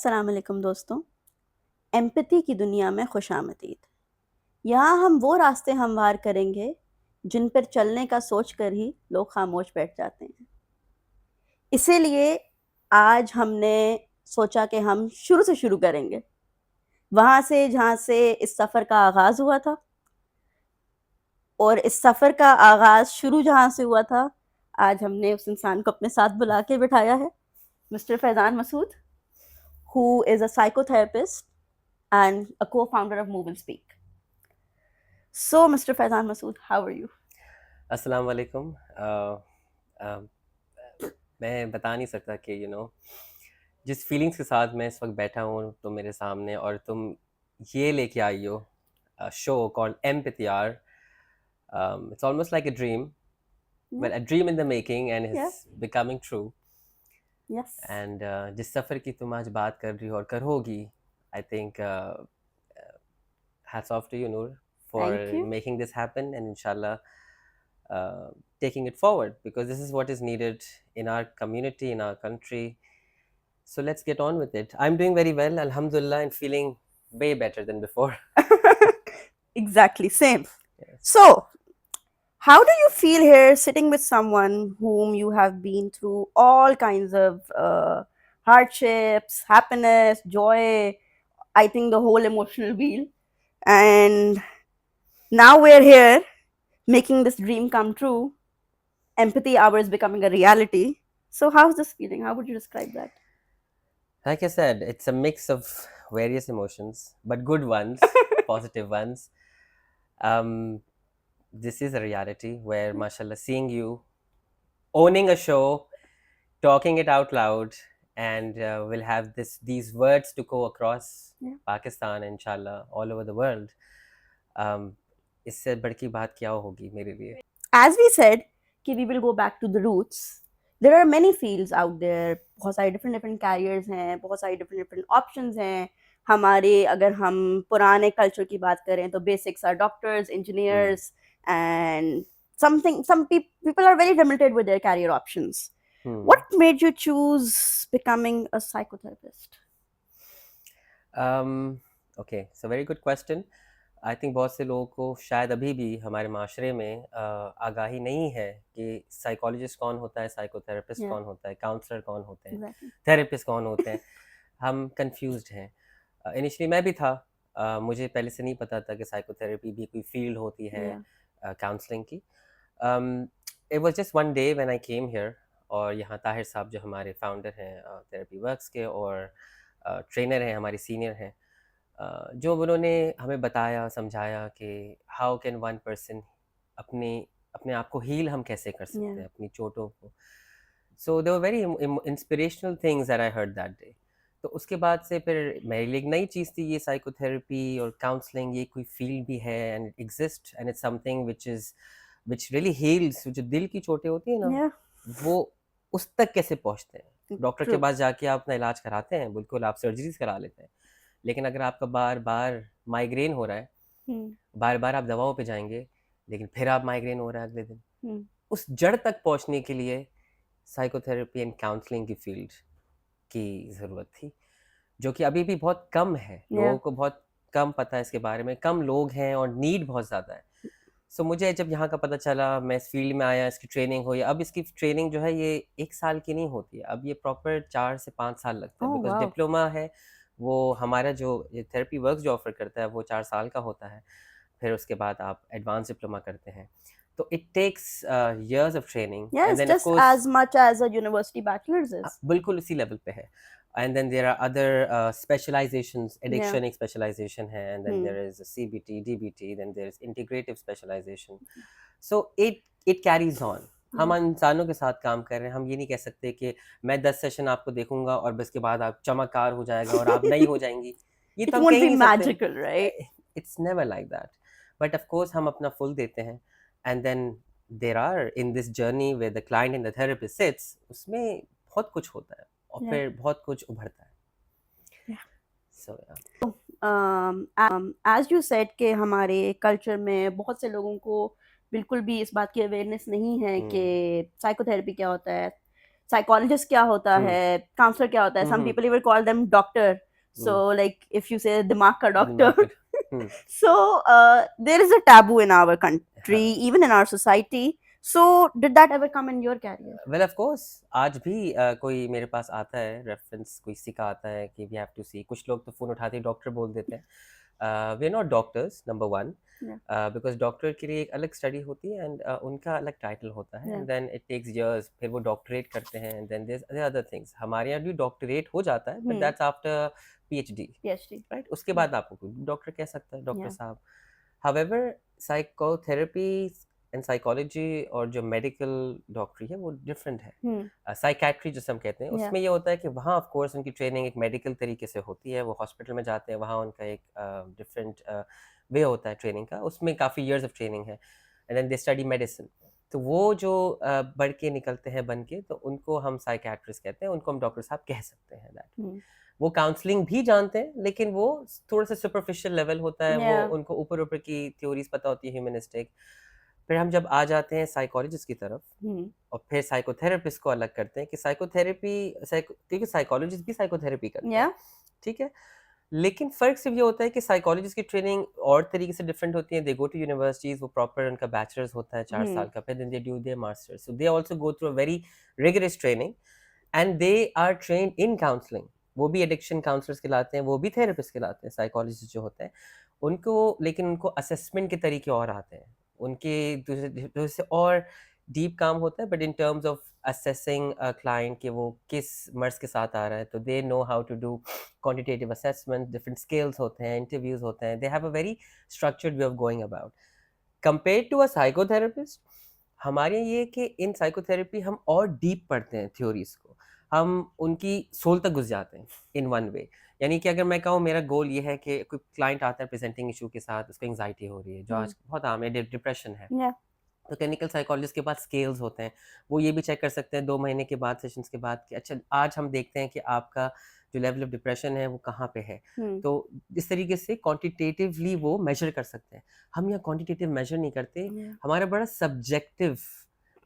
अस्सलाम वालेकुम दोस्तों। एम्पैथी की दुनिया में खुशामदीद। यहाँ हम वो रास्ते हमवार करेंगे जिन पर चलने का सोच कर ही लोग खामोश बैठ जाते हैं। इसीलिए आज हमने सोचा कि हम शुरू से शुरू करेंगे, वहाँ से जहाँ से इस सफ़र का आगाज़ हुआ था। और इस सफ़र का आगाज़ शुरू जहाँ से हुआ था, आज हमने उस इंसान को अपने साथ बुला के बिठाया है, mister Faizan Masood, who is a psychotherapist and a co-founder of Move and Speak. So, Mr. Faizan Masood, how are you? अस्सलाम वालेकुम। मैं बता नहीं सकता कि जिस फीलिंग्स के साथ मैं इस वक्त बैठा हूँ तो मेरे सामने और तुम ये लेके आई हो show called empathy hour. It's almost like a dream, Yeah. Well a dream in the making and Yeah. It's becoming true. Yes. And जिस सफ़र की तुम आज बात कर रही हो और करोगी, I think hats off to you, Noor, for Thank you. making this happen, and inshallah taking it forward, because this is what is needed in our community, in our country. So let's get on with it. I'm doing very well, alhamdulillah, and feeling way better than before. Exactly, same. Yes. So, how do you feel here sitting with someone whom you have been through all kinds of hardships, happiness, joy, I think the whole emotional wheel, and now we're here making this dream come true. Empathy hour is becoming a reality. So, how's this feeling? How would you describe that? Like I said, it's a mix of various emotions, but good ones, positive ones. um this is a reality where, mashallah, seeing you owning a show, talking it out loud, and we'll have these words to go across Yeah. Pakistan, inshallah, all over the world. um, इससे बड़ की बात क्या होगी मेरे लिए? As we said, कि we will go back to the roots. There are many fields out there. बहुत सारे different careers हैं, बहुत सारे different options हैं. हमारे अगर हम पुराने culture की बात करें तो basics are doctors, engineers, and some people are very limited with their career options. What made you choose becoming a psychotherapist? Okay, so very good question. I think बहुत से लोगों को शायद अभी भी हमारे माशरे में आगाही नहीं है कि साइकोलॉजिस्ट कौन होता है, साइकोथेरेपिस्ट Yeah, कौन होता है, काउंसलर कौन होते हैं, exactly. थेरेपिस्ट कौन होते हैं। हम कंफ्यूज्ड हैं। इनिशियली मैं भी था। मुझे पहले से नहीं पता था कि साइकोथेरेपी भी कोई फील्ड होती है Yeah. काउंसलिंग की। It was just one day when I came here, और यहाँ ताहिर साहब जो हमारे फाउंडर हैं थेरेपी वर्क्स के और ट्रेनर हैं, हमारे सीनियर हैं, जो उन्होंने हमें बताया, समझाया कि हाउ कैन वन पर्सन अपने अपने आप को हील हम कैसे कर सकते Yeah. हैं अपनी चोटों को। So they were very inspirational things that I heard that day. तो उसके बाद से फिर मेरे लिए एक नई चीज़ थी ये साइकोथेरेपी और काउंसलिंग, ये कोई फील्ड भी है and it exist and it's something which really heels. जो दिल की चोटें होती है ना, Yeah. वो उस तक कैसे पहुँचते हैं? डॉक्टर के True. पास जाके आप अपना इलाज कराते हैं, बिल्कुल आप सर्जरीज करा लेते हैं, लेकिन अगर आपका बार बार माइग्रेन हो रहा है, Hmm. बार बार आप दवाओं पे जाएंगे, लेकिन फिर आप माइग्रेन हो रहा है अगले दिन, Hmm. उस जड़ तक पहुंचने के लिए साइकोथेरेपी एंड काउंसलिंग की फील्ड की ज़रूरत थी, जो कि अभी भी बहुत कम है। लोगों Yeah. को बहुत कम पता है इसके बारे में, कम लोग हैं और नीड बहुत ज़्यादा है। सो मुझे जब यहाँ का पता चला, मैं इस फील्ड में आया, इसकी ट्रेनिंग हुई। अब इसकी ट्रेनिंग जो है ये 1 साल की नहीं होती है, अब ये प्रॉपर 4 से 5 साल लगता है, Oh, बिकॉज़ wow. डिप्लोमा है वो हमारा, जो ये थेरेपी वर्क्स जो ऑफ़र करता है वो 4 साल का होता है। फिर उसके बाद आप एडवांस डिप्लोमा करते हैं। तो it takes years of training Yeah, and it's then of just course as much as a university bachelor's is. बिल्कुल उसी लेवल पे है। And then there are other specializations, Yeah. Addiction एक स्पेशलाइजेशन है, and then Hmm. There is CBT, DBT, then there is integrative specialization. So it carries on. हम Yeah. इंसानों के साथ काम कर रहे हैं। हम ये नहीं कह सकते कि मैं 10 सेशन आपको देखूंगा और बस के बाद आप चमत्कार हो जाएगा और आप नहीं हो जाएंगी। ये It तो हम कह won't ही be नहीं सकते। magical, right? It's never like that, but of course हम अपना फुल देते हैं। And then there are in this journey where the client and the therapist sits, उसमें बहुत कुछ होता है और Yeah. फिर बहुत कुछ उभरता है। Yeah. So As you said कि हमारे कल्चर में बहुत से लोगों को बिल्कुल भी इस बात की अवेयरनेस नहीं है कि साइकोथेरेपी क्या होता है, psychologist क्या होता हम्म है, counselor क्या होता है. Some hmm people even call them doctor. So like if you say दिमाग का doctor. दिमाग का हम्म So there is a taboo in our country, हाँ even in our society. So did that ever come in your career? Well of course आज भी कोई मेरे पास आता है रेफरेंस कोई सिखा आता है कि वी हैव टू सी कुछ लोग तो फ़ोन उठाते ही डॉक्टर बोल देते हैं we are not doctors number one Yeah. Because doctor के लिए एक अलग स्टडी होती है एंड उनका अलग टाइटल होता है Yeah. And then it takes years फिर वो डॉक्टरेट करते हैं and then there other things हमारे यहाँ भी डॉक्टरेट हो जाता है but that's after PhD PhD. Right उसके बाद आपको कोई डॉक्टर कह सकता है डॉक्टर Yeah. साहब हावेवर साइकोथेरेपी एंड साइकोलॉजी और जो मेडिकल डॉक्टरी है वो डिफरेंट है साइकैट्री जिसे हम कहते हैं Yeah. उसमें ये होता है कि वहाँ ऑफ कोर्स उनकी ट्रेनिंग एक मेडिकल तरीके से होती है वो हॉस्पिटल में जाते हैं वहाँ उनका एक डिफरेंट वे होता है ट्रेनिंग का उसमें काफ़ी इयर्स ऑफ ट्रेनिंग है and then they study medicine तो वो जो बढ़ के निकलते हैं बन के तो उनको हम साइकैट्रिस्ट कहते हैं उनको हम डॉक्टर साहब कह सकते हैं दैट वो काउंसलिंग भी जानते हैं लेकिन वो थोड़ा सा सुपरफिशियल लेवल होता है Yeah. वो उनको ऊपर ऊपर की थ्योरीज पता होती है ह्यूमनिस्टिक फिर हम जब आ जाते हैं साइकोलॉजिस्ट की तरफ और फिर साइकोथेरेपिस्ट को अलग करते हैं कि साइकोथेरेपी क्योंकि साइकोलॉजिस्ट भी साइकोथेरेपी करते हैं Yeah. ठीक है लेकिन फर्क सिर्फ ये होता है कि साइकोलॉजिस्ट की ट्रेनिंग और तरीके से डिफरेंट होती है दे गो टू यूनिवर्सिटीज वो प्रॉपर उनका बैचलर्स होता है 4 साल का फिर they do their masters so they also go through a very rigorous training and they are trained in counselling वो भी एडिक्शन काउंसलर्स कहलाते हैं वो भी थेरेपिस्ट कहलाते हैं साइकोलॉजिस्ट जो होते हैं उनको लेकिन उनको असेसमेंट के तरीके और आते हैं उनके दूसरे और डीप काम होता है but in terms of assessing client कि वो किस मर्ज के साथ आ रहा है तो they know how to do quantitative assessment different scales होते हैं इंटरव्यूज होते हैं they have a very structured way of going about compare to a psychotherapist हमारे यहाँ ये कि इन साइकोथेरेपी हम और डीप पढ़ते हैं थ्योरीज को हम उनकी सोल तक घुस जाते हैं इन वन वे यानी कि अगर मैं कहूँ मेरा गोल ये है कि कोई क्लाइंट आता है प्रेजेंटिंग इशू के साथ उसको एंग्जाइटी हो रही है जो आज बहुत आम है डिप्रेशन है Yeah. तो क्लिनिकल साइकोलॉजिस्ट के पास स्केल्स होते हैं वो ये भी चेक कर सकते हैं 2 महीने के बाद सेशंस के बाद कि अच्छा आज हम देखते हैं कि आपका जो लेवल ऑफ डिप्रेशन है वो कहाँ पे है तो इस तरीके से क्वांटिटेटिवली वो मेजर कर सकते हैं हम यहाँ क्वांटिटेटिव मेजर नहीं करते Yeah. हमारा बड़ा सब्जेक्टिव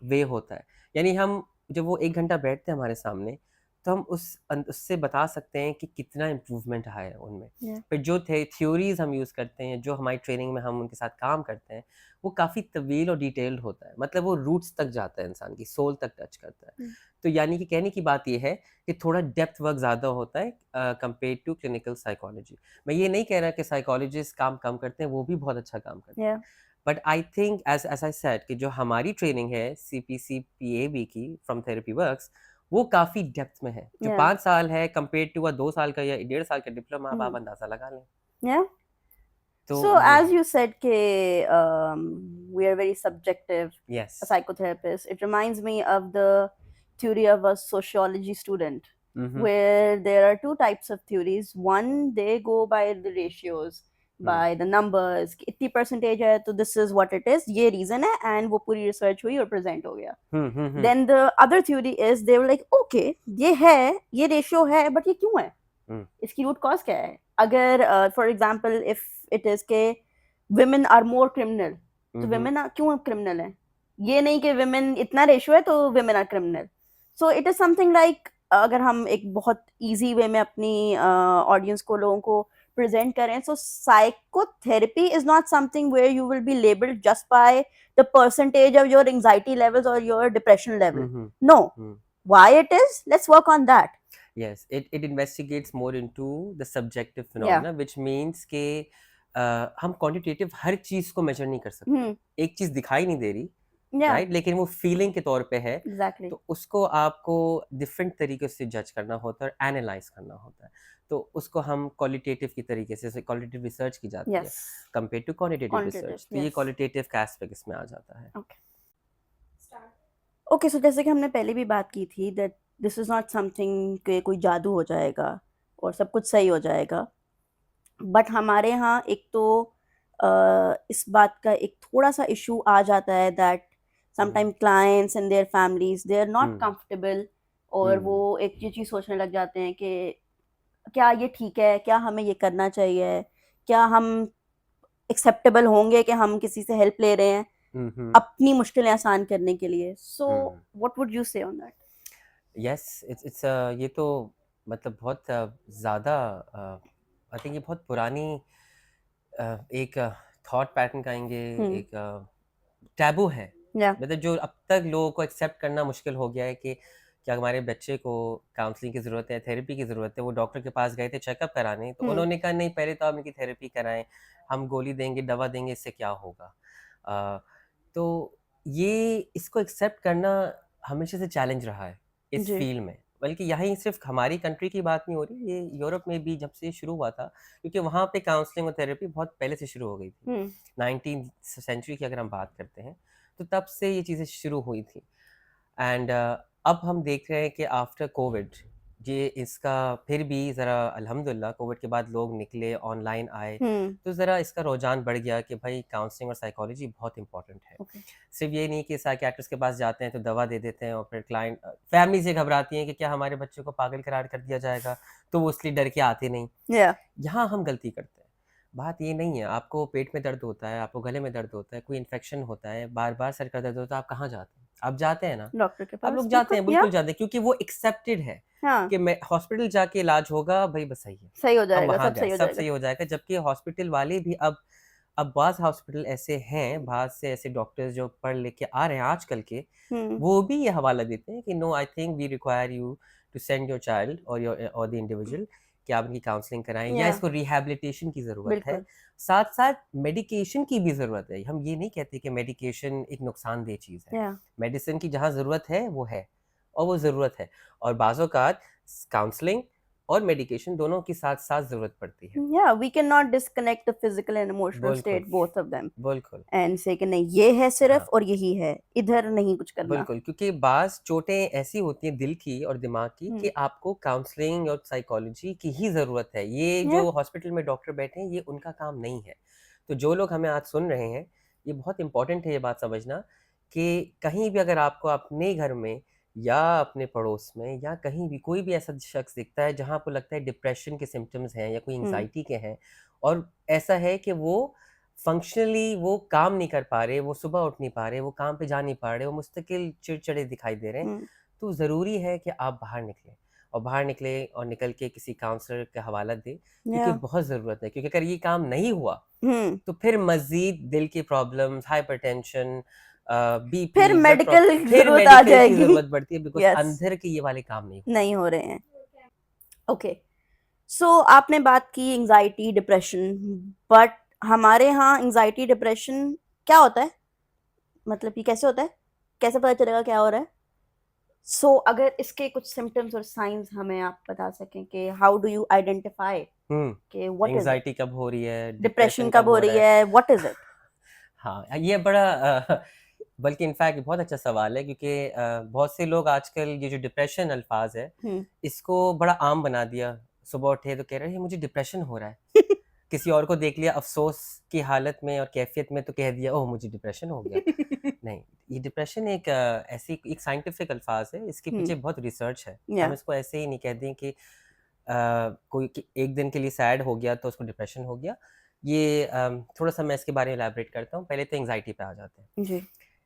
वे होता है यानी हम जब वो 1 घंटा बैठते हैं हमारे सामने तो हम उससे बता सकते हैं कि कितना इम्प्रूवमेंट आया है उनमें Yeah. फिर जो थ्योरीज हम यूज़ करते हैं जो हमारी ट्रेनिंग में हम उनके साथ काम करते हैं वो काफ़ी तवील और डिटेल्ड होता है मतलब वो रूट्स तक जाता है इंसान की सोल तक टच करता है तो यानी कि कहने की बात ये है कि थोड़ा डेप्थ वर्क ज़्यादा होता है कंपेयर टू क्लिनिकल साइकोलॉजी मैं ये नहीं कह रहा कि साइकोलॉजिस्ट काम कम करते हैं वो भी बहुत अच्छा काम करते हैं Yeah. But I think as I said कि जो हमारी ट्रेनिंग है CPC-PAB की फ्रॉम थेरेपी वर्क्स वो काफ़ी डेप्थ में है जो Yeah. 5 साल है कंपेयर टू 2 साल का या 1.5 साल का डिप्लोमा अब आप अंदाज़ा लगा लें Yeah. तो So ये as you said ke we are very subjective yes a psychotherapist, it reminds me of the theory of a sociology student where there are two types of theories. One, they go by the ratios, by the numbers. इतनी percentage है तो this is what it is, ये reason है and वो पूरी research हुई और present हो गया. Then the other theory is they were like okay ये है ये ratio है but ये क्यों है इसकी root cause क्या है अगर for example if it is के women are more criminal तो women क्यों criminal है ये नहीं कि women इतना ratio है तो women are criminal. So it is something like अगर हम एक बहुत easy way में अपनी audience को लोगों को present करें so psychotherapy is not something where you will be labeled just by the percentage of your anxiety levels or your depression level. No. Why it is? Let's work on that. Yes, it investigates more into the subjective phenomena, which means कि हम quantitative हर चीज को major नहीं कर सकते एक चीज दिखाई नहीं दे रही राइट लेकिन वो फीलिंग के तौर पे है Exactly. तो उसको आपको डिफरेंट तरीके से जज करना होता है और एनालाइज करना होता है तो उसको हम क्वालिटेटिव की तरीके से क्वालिटेटिव रिसर्च की जाती है कंपेयर टू क्वांटिटेटिव रिसर्च तो ये क्वालिटेटिव का एस्पेक्ट इसमें आ जाता है ओके सो जैसे कि हमने पहले भी बात की थी that this is not something कि कोई जादू हो जाएगा और सब कुछ सही हो जाएगा बट हमारे यहाँ एक तो इस बात का एक थोड़ा सा इशू आ जाता है that sometime clients and their families they are not comfortable और वो एक ये चीज़ सोचने लग जाते हैं कि क्या ये ठीक है क्या हमें ये करना चाहिए क्या हम एक्सेप्टेबल होंगे कि हम किसी से हेल्प ले रहे हैं अपनी मुश्किलें आसान करने के लिए सो व्हाट वुड यू से ऑन दैट यस, इट्स ये तो मतलब बहुत ज़्यादा आई थिंक ये बहुत पुरानी एक थॉट पैटर्न कहेंगे, हम्म। एक टैबू है। या मतलब जो अब तक लोगों को एक्सेप्ट करना मुश्किल हो गया है कि क्या हमारे बच्चे को काउंसलिंग की ज़रूरत है, थेरेपी की ज़रूरत है। वो डॉक्टर के पास गए थे चेकअप कराने, तो हम्म। उन्होंने कहा नहीं पहले तो आप इनकी थेरेपी कराएँ, हम गोली देंगे, दवा देंगे, इससे क्या होगा? अ, तो ये इसको एक्सेप्ट करना हमेशा से चैलेंज रहा है इस जी। फ़ील्ड में। बल्कि यहीं सिर्फ़ हमारी कंट्री की बात नहीं हो रही, ये यूरोप में भी जब से शुरू हुआ था, क्योंकि वहाँ पे काउंसलिंग और थेरेपी बहुत पहले से शुरू हो गई थी। हम्म। 19th सेंचुरी की अगर हम बात करते हैं, तो तब से ये चीज़ें शुरू हुई थी। एंड अब हम देख रहे हैं कि आफ्टर कोविड ये इसका फिर भी ज़रा अल्हम्दुलिल्लाह कोविड के बाद लोग निकले, ऑनलाइन आए, हम्म। तो ज़रा इसका रुझान बढ़ गया कि भाई काउंसलिंग और साइकोलॉजी बहुत इंपॉर्टेंट है। ओके। सिर्फ ये नहीं कि साइकियाट्रिस्ट के पास जाते हैं तो दवा दे देते हैं और फिर क्लाइंट फैमिली से घबराती हैं कि क्या हमारे बच्चे को पागल करार कर दिया जाएगा, तो वो इसलिए डर के आते नहीं। या यहाँ हम गलती करते हैं। बात ये नहीं है, आपको पेट में दर्द होता है, आपको गले में दर्द होता है, कोई इन्फेक्शन होता है, बार-बार सर का दर्द होता है, आप कहाँ जाते हैं? आप जाते हैं ना? डॉक्टर के आप पास लोग जाते बिल्कुल। हैं, या बिल्कुल जाते हैं क्योंकि वो एक्सेप्टेड है हाँ, कि मैं हॉस्पिटल जाके इलाज होगा, भई बस सही है। सही हो हम जाएगा, वहाँ सब गए, सही हो सब जाएगा। सही हो जाएगा, जबकि हॉस्पिटल वाले भी अब बाज़ हॉस्पिटल ऐसे हैं, बाज़ से ऐसे डॉक्टर्स जो पढ़ लिख के आ रहे हैं आजकल के, हम्म। वो भी ये हवाला देते हैं कि no I think we require you to send your child और द इंडिविजुअल कि आप इनकी काउंसलिंग कराएँ या या इसको रिहैबिलिटेशन की ज़रूरत है। बिल्कुल। साथ-साथ मेडिकेशन की भी ज़रूरत है। हम ये नहीं कहते कि मेडिकेशन एक नुकसानदेह चीज़ है। या मेडिसिन की जहाँ ज़रूरत है, वो है और वो ज़रूरत है और बाज़ औक़ात काउंसलिंग और मेडिकेशन दोनों की साथ-साथ ज़रूरत पड़ती है। या we can not disconnect the physical and emotional बिल्कुल, स्टेट बोथ ऑफ देम बिल्कुल। एंड से कि नहीं ये है हाँ। सिर्फ और यही है, इधर नहीं कुछ करना। बिल्कुल, क्योंकि बाज़ चोटें ऐसी होती हैं दिल की और दिमाग की कि हम्म। आपको काउंसलिंग और साइकोलॉजी की ही ज़रूरत है। ये या जो हॉस्पिटल में डॉक्टर बैठे हैं, ये उनका काम नहीं है। तो जो लोग हमें आज सुन रहे हैं, ये बहुत इम्पोर्टेंट है ये बात समझना कि कहीं भी अगर आपको अपने घर में या अपने पड़ोस में या कहीं भी कोई भी ऐसा शख्स दिखता है, जहाँ आपको लगता है डिप्रेशन के सिम्पटम्स हैं या कोई हम्म। एंग्ज़ायटी के हैं और ऐसा है कि वो फंक्शनली वो काम नहीं कर पा रहे, वो सुबह उठ नहीं पा रहे, वो काम पे जा नहीं पा रहे, वो मुस्तकिल चिड़चिड़े दिखाई दे रहे हैं, हम्म। तो ज़रूरी है कि आप बाहर निकलें और बाहर निकलें और निकल के किसी काउंसलर का हवाला दें, क्योंकि या बहुत ज़रूरत है। क्योंकि अगर ये काम नहीं हुआ, हम्म। तो फिर मज़ीद दिल की प्रॉब्लम्स, हाइपरटेंशन फिर बीपी, ब्लड मेडिकल फिर जरूरत आ मेडिकल की जाएगी। ज़रूरत पड़ती है बिकॉज़ यस। अंदर के ये वाले काम नहीं हो रहे नहीं हैं। हो रहे हैं। ओके। सो आपने बात की एंजाइटी डिप्रेशन, बट हमारे यहाँ एंजाइटी डिप्रेशन क्या होता है? मतलब ये कैसे होता है? कैसे पता चलेगा क्या हो रहा है? सो अगर इसके कुछ सिम्टम्स और साइंस हमें आप बता सकें कि हाउ डू यू आइडेंटिफाई हुँ, कि व्हाट इज इट? एंग्ज़ायटी कब हो रही है, डिप्रेशन डिप्रेशन कब कब हो हो रहा रही है। है? What is it? हाँ, ये बड़ा बल्कि इनफैक्ट बहुत अच्छा सवाल है क्योंकि बहुत से लोग आजकल ये जो डिप्रेशन अल्फ़ाज़ है, हम्म। इसको बड़ा आम बना दिया। सुबह उठे तो कह रहे हैं मुझे डिप्रेशन हो रहा है। किसी और को देख लिया अफ़सोस की हालत में और कैफ़ियत में तो कह दिया ओह! मुझे डिप्रेशन हो गया। नहीं, ये डिप्रेशन एक ऐसी एक साइंटिफ़िक अल्फ़ाज़ है, इसके हम्म। पीछे बहुत रिसर्च है। हम या इसको ऐसे ही नहीं कह दें कि कोई कि एक दिन के लिए सैड हो गया तो उसको डिप्रेशन हो गया। ये थोड़ा-सा मैं इसके बारे में इलैबोरेट करता हूँ। पहले तो एंग्ज़ायटी पे आ जाते हैं। जी।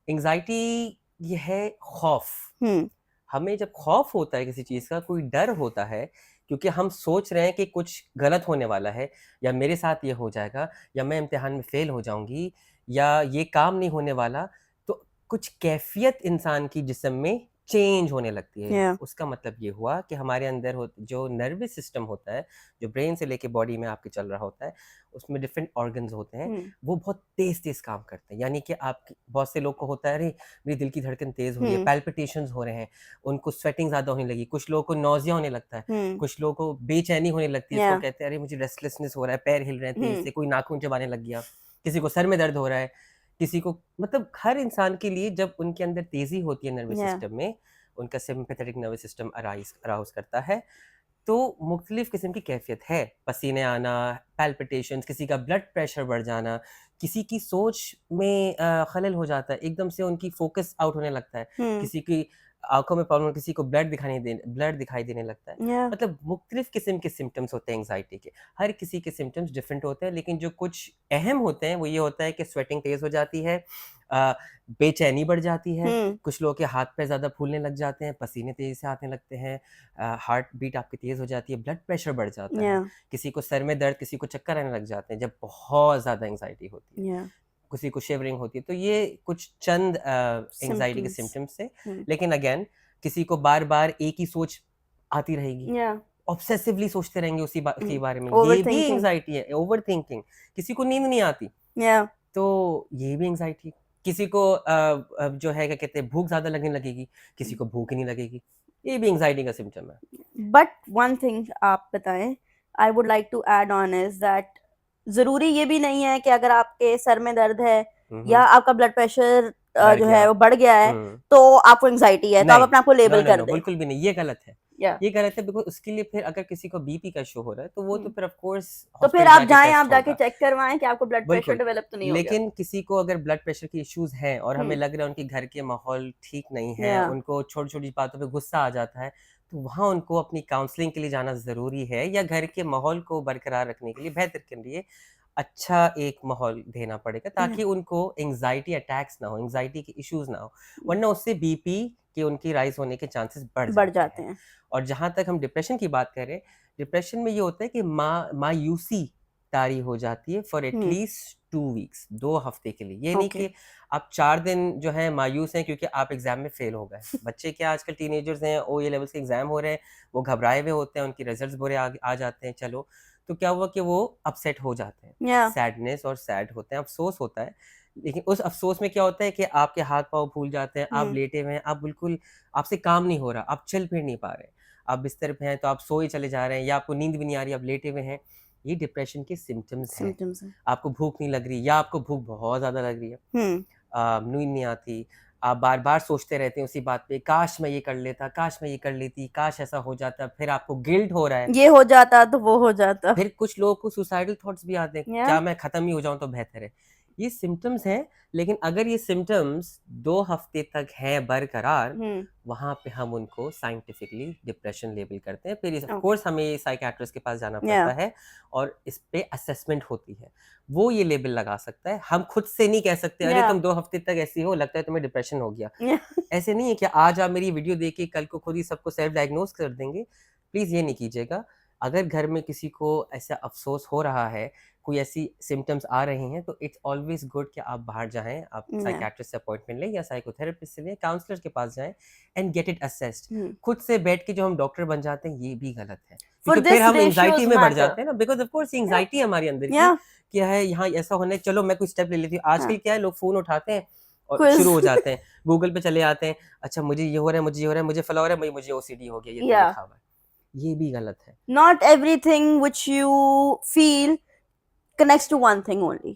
एंग्ज़ायटी ये है खौफ़। हम्म। हमें जब खौफ़ होता है किसी चीज़ का, कोई डर होता है क्योंकि हम सोच रहे हैं कि कुछ गलत होने वाला है या मेरे साथ ये हो जाएगा या मैं इम्तिहान में फ़ेल हो जाऊँगी या ये काम नहीं होने वाला, तो कुछ कैफ़ियत इंसान की जिस्म में चेंज होने लगती है। या उसका मतलब ये हुआ कि हमारे अंदर जो नर्वस सिस्टम होता है, जो ब्रेन से लेके बॉडी में आपके चल रहा होता है, उसमें डिफरेंट ऑर्गन्स होते हैं, हम्म। वो बहुत तेज़-तेज़ काम करते हैं। यानी कि आप बहुत से लोग को होता है, अरे! मेरी दिल की धड़कन तेज़ हो रही है, हम्म। पैल्पिटेशंस हो रहे हैं, उनको स्वेटिंग ज़्यादा होने लगी, कुछ लोगों को नौसिया होने लगता है, हम्म। कुछ लोगों को बेचैनी होने लगती है, या इसको कहते हैं अरे मुझे रेस्टलेसनेस हो रहा है, पैर हिल रहे हैं तेज़ हम्म। से, कोई नाखून चबाने लग गया, किसी को सर में दर्द हो रहा है, किसी को मतलब हर इंसान के लिए जब उनके अंदर तेज़ी होती है नर्वस या सिस्टम में, उनका सिम्पैथेटिक नर्वस सिस्टम अराउज़ करता है, तो मुख्तलिफ़ किस्म की कैफ़ियत है, पसीने आना, पैल्पिटेशंस, किसी का ब्लड प्रेशर बढ़ जाना, किसी की सोच में खलल हो जाता है, एकदम से उनकी फ़ोकस आउट होने लगता है, हम्म। किसी की आँखों में प्रॉब्लम, किसी को ब्लड दिखाई देने लगता है। या मतलब मुख्तलिफ़ किस्म के सिम्पटम्स होते हैं एंग्ज़ायटी के, हर किसी के सिम्पटम्स डिफरेंट होते हैं, लेकिन जो कुछ अहम होते हैं, वो ये होता है कि स्वेटिंग तेज़ हो जाती है, बेचैनी बढ़ जाती है, हम्म कुछ लोगों के हाथ पैर ज़्यादा फूलने लग जाते हैं, पसीने तेज़ी से आने लगते हैं, हार्ट बीट आपकी तेज़ हो जाती है, ब्लड प्रेशर बढ़ जाता है, या किसी को सर में दर्द, किसी को चक्कर आने लग जाते हैं जब बहुत ज़्यादा एंग्जाइटी होती है, या किसी को शिवरिंग होती है। तो ये कुछ चंद एंग्जाइटी के सिम्टम्स सिम्टम्स थे, हम्म लेकिन अगेन किसी को बार-बार एक ही सोच आती रहेगी, या ऑब्सेसिवली सोचते रहेंगे उसी बारे में, ओवर ये भी थिंकिंग एंग्जाइटी है, ओवरथिंकिंग। किसी को नींद नहीं आती, या तो ये भी एंग्जाइटी। किसी को जो है क्या कहते हैं भूख ज़्यादा लगने लगेगी, किसी को भूख ही नहीं लगेगी, ये भी एंग्जाइटी का सिम्पटम है। बट वन थिंग आप बताएं, I would like to add on is that ज़रूरी ये भी नहीं है कि अगर आपके सर में दर्द है या आपका ब्लड प्रेशर बढ़ जो गया। है वो बढ़ गया है हम्म तो आपको एंग्जाइटी है, तो आप नहीं, अपने आप को नो लेबल नो कर नो, दें। बिल्कुल भी नहीं, ये गलत है। या ये गलत है, बिकॉज उसके लिए फिर अगर किसी को बीपी का इशू हो रहा है तो वो तो फिर ऑफ कोर्स तो फिर हॉस्पिटल आप जाके जाएं, टेस्ट आप जाके होगा। चेक करवाएं कि आपको ब्लड प्रेशर बिल्कुल, डेवलप तो नहीं हो गया। लेकिन किसी को अगर ब्लड प्रेशर के इश्यूज हैं और हमें हम्म लग रहा है उनके घर के माहौल ठीक नहीं है, या उनको छोटी-छोटी बातों पे गुस्सा आ जाता है, तो वहाँ उनको अपनी काउंसलिंग के लिए जाना ज़रूरी है, या घर के माहौल को बरकरार रखने के लिए, बेहतर के लिए अच्छा एक माहौल देना पड़ेगा ताकि उनको एंग्जायटी अटैक्स ना हो, एंग्जायटी के इश्यूज ना हो, वरना उससे बीपी के उनकी राइज होने के चांसेस बढ़ बढ़ जाते जाते हैं। हैं। और जहाँ तक हम डिप्रेशन की बात करें, डिप्रेशन में ये होता है कि मायूसी तारी हो जाती है फॉर एटलीस्ट 2 वीक्स, 2 हफ्ते के लिए। ये नहीं ओके कि आप 4 दिन जो है मायूस हैं क्योंकि आप एग्जाम में फेल हो गए। बच्चे क्या आजकल टीनेजर्स हैं, ओए लेवल्स के एग्जाम हो रहे हैं, वो घबराए हुए होते हैं, उनके रिजल्ट्स बुरे आ जाते हैं, चलो तो क्या हुआ कि वो अपसेट हो जाते हैं, या सैडनेस और सैड होते हैं, अफसोस होता है। लेकिन उस अफसोस में क्या होता है कि आपके हाथ पाँव फूल जाते हैं, आप लेटे हुए हैं, आप बिल्कुल, आपसे काम नहीं हो रहा, आप चल फिर नहीं पा रहे, आप बिस्तर पे हैं तो आप सोए चले जा रहे हैं, या आपको नींद भी नहीं आ रही, आप लेटे हुए हैं। ये डिप्रेशन के सिम्टम्स हैं। सिम्टम्स हैं। आपको भूख नहीं लग रही, या आपको भूख बहुत ज़्यादा लग रही है, हम्म नींद नहीं आती, आप बार-बार सोचते रहते हैं उसी बात पे, काश मैं ये कर लेता, काश मैं ये कर लेती, काश ऐसा हो जाता, फिर आपको गिल्ट हो रहा है। ये हो जाता तो वो हो जाता। फिर कुछ लोगों को सुसाइडल थॉट्स भी आते हैं, या क्या मैं खत्म ही हो जाऊं तो बेहतर है। ये सिम्टम्स हैं, लेकिन अगर ये सिम्टम्स 2 हफ्ते तक हैं बरकरार, वहाँ पे हम उनको साइंटिफिकली डिप्रेशन लेबल करते हैं। फिर ऑफ ओके कोर्स हमें साइकियाट्रिस्ट के पास जाना या पड़ता है और इस पे असेसमेंट होती है। वो ये लेबल लगा सकता है, हम खुद से नहीं कह सकते अरे या तुम 2 हफ्ते तक ऐसी हो, लगता है तुम्हें डिप्रेशन हो गया। या ऐसे नहीं है कि आज आप मेरी वीडियो देख के कल को खुद ही सबको सेल्फ डायग्नोज कर देंगे। प्लीज़ ये नहीं कीजिएगा। अगर घर में किसी को ऐसा अफ़सोस हो रहा है, कोई ऐसी सिम्पटम्स आ रहे हैं, तो इट्स ऑलवेज़ गुड कि आप बाहर जाएँ, आप या साइकियाट्रिस्ट से अपॉइंटमेंट लें या साइकोथेरेपिस्ट से लें, काउंसलर के पास जाएँ एंड गेट इट असेस्ड। खुद से बैठ के जो हम डॉक्टर बन जाते हैं, ये भी गलत है। फॉर क्योंकि फिर दिस हम एंग्ज़ायटी रेशियोज में बढ़ मैटर। जाते हैं ना, बिकॉज़ ऑफ कोर्स एंग्ज़ायटी है हमारे अंदर या की, क्या है यहाँ ऐसा होना है, चलो मैं कोई स्टेप ले लेती हूँ। आजकल हाँ क्या है, लोग फ़ोन उठाते हैं और क्विज शुरू हो जाते हैं, गूगल पे चले जाते हैं, अच्छा मुझे ये हो रहा है, मुझे ये हो रहा है, मुझे फलाँ हो रहा है, मुझे ओसीडी हो गया, ये तो या लिखा हुआ है। ये भी गलत है। not everything which you feel connects to one thing only.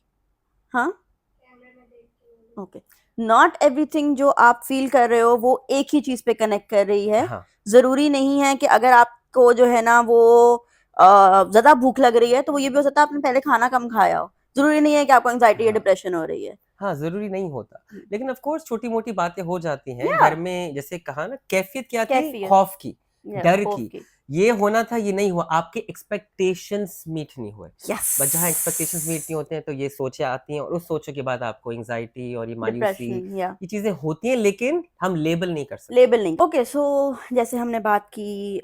हाँ ओके नॉट एवरीथिंग जो आप फील कर रहे हो वो एक ही चीज पे कनेक्ट कर रही है। हाँ, जरूरी नहीं है कि अगर आपको जो है ना वो ज्यादा भूख लग रही है तो वो ये भी हो सकता है आपने पहले खाना कम खाया हो। जरूरी नहीं है कि आपको एंग्जाइटी या हाँ। डिप्रेशन हो रही है। हाँ, ज़रूरी नहीं होता। लेकिन ऑफ़ कोर्स छोटी-मोटी बातें हो जाती हैं। या घर में जैसे कहा ना, कैफ़ियत क्या थी? कैफियत खौफ़ की, या डर खौफ की। की। ये होना था, ये नहीं हुआ। आपके एक्सपेक्टेशंस मीट नहीं हुए। बस जहाँ एक्सपेक्टेशंस मीट यस नहीं होते हैं, तो ये सोचें आती हैं और उस सोचों के बाद आपको एंग्ज़ायटी और ये मायूसी, डिप्रेशन या ये चीज़ें होती हैं, लेकिन हम लेबल नहीं कर सकते। लेबल नहीं। ओके सो जैसे हमने बात की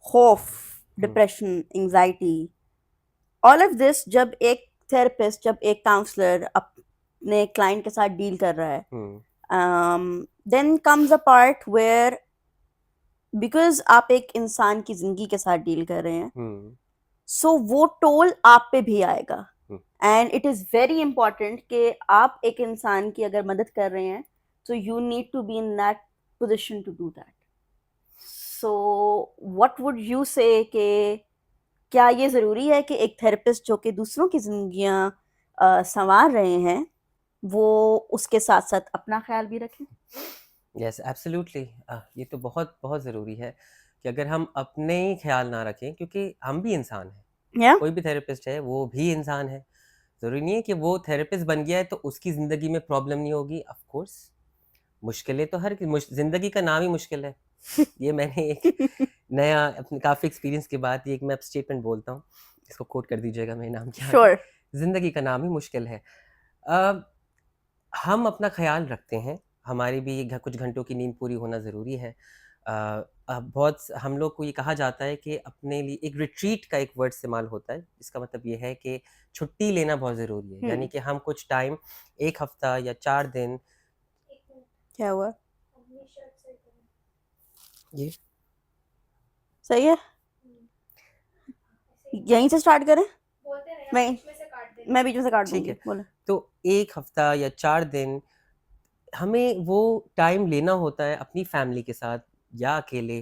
खौफ, हुँ, depression, anxiety, all of this जब एक थेरेपिस्ट, जब एक काउंसलर अपने क्लाइंट के साथ डील कर रहा है, hmm, then comes a part where because आप एक इंसान की जिंदगी के साथ डील कर रहे हैं, हुँ, सो वो टोल आप पे भी आएगा। Hmm. And it is very important कि आप एक इंसान की अगर मदद कर रहे हैं तो you need to be in that position to do that. So what would you say कि क्या ये ज़रूरी है कि एक थेरेपिस्ट जो कि दूसरों की ज़िंदगियाँ संवार रहे हैं वो उसके साथ साथ अपना ख्याल भी रखें? Yes, absolutely. ये तो बहुत बहुत ज़रूरी है कि अगर हम अपने ही ख्याल ना रखें, क्योंकि हम भी इंसान हैं। या कोई भी थेरेपिस्ट है, वो भी इंसान है। ज़रूरी नहीं है कि वो थेरेपिस्ट बन गया है तो उसकी ज़िंदगी में प्रॉब्लम नहीं होगी। ऑफ़ कोर्स मुश्किलें तो हर ज़िंदगी का नाम ही मुश्किल है। ये मैंने एक नया अपने काफ़ी एक्सपीरियंस के बाद ये एक मैं स्टेटमेंट बोलता हूँ। इसको कोट कर दीजिएगा, मेरे नाम क्या है। श्योर। ज़िंदगी का नाम ही मुश्किल है। अ, हम अपना ख्याल रखते हैं, हमारी भी कुछ घंटों की नींद पूरी होना ज़रूरी है। हम लोग को ये कहा जाता है कि अपने लिए एक रिट्रीट का एक वर्ड इस्तेमाल होता है, इसका मतलब ये है कि छुट्टी लेना बहुत ज़रूरी है, यानी कि हम कुछ टाइम 1 हफ्ता या 4 दिन क्या हुआ? ये सही है, यहीं से स्टार्ट करें? मैं बीच में से काट ठीक दूंगी, है। बोलो। तो 1 हफ्ता या 4 दिन हमें वो टाइम लेना होता है अपनी फैमिली के साथ या अकेले,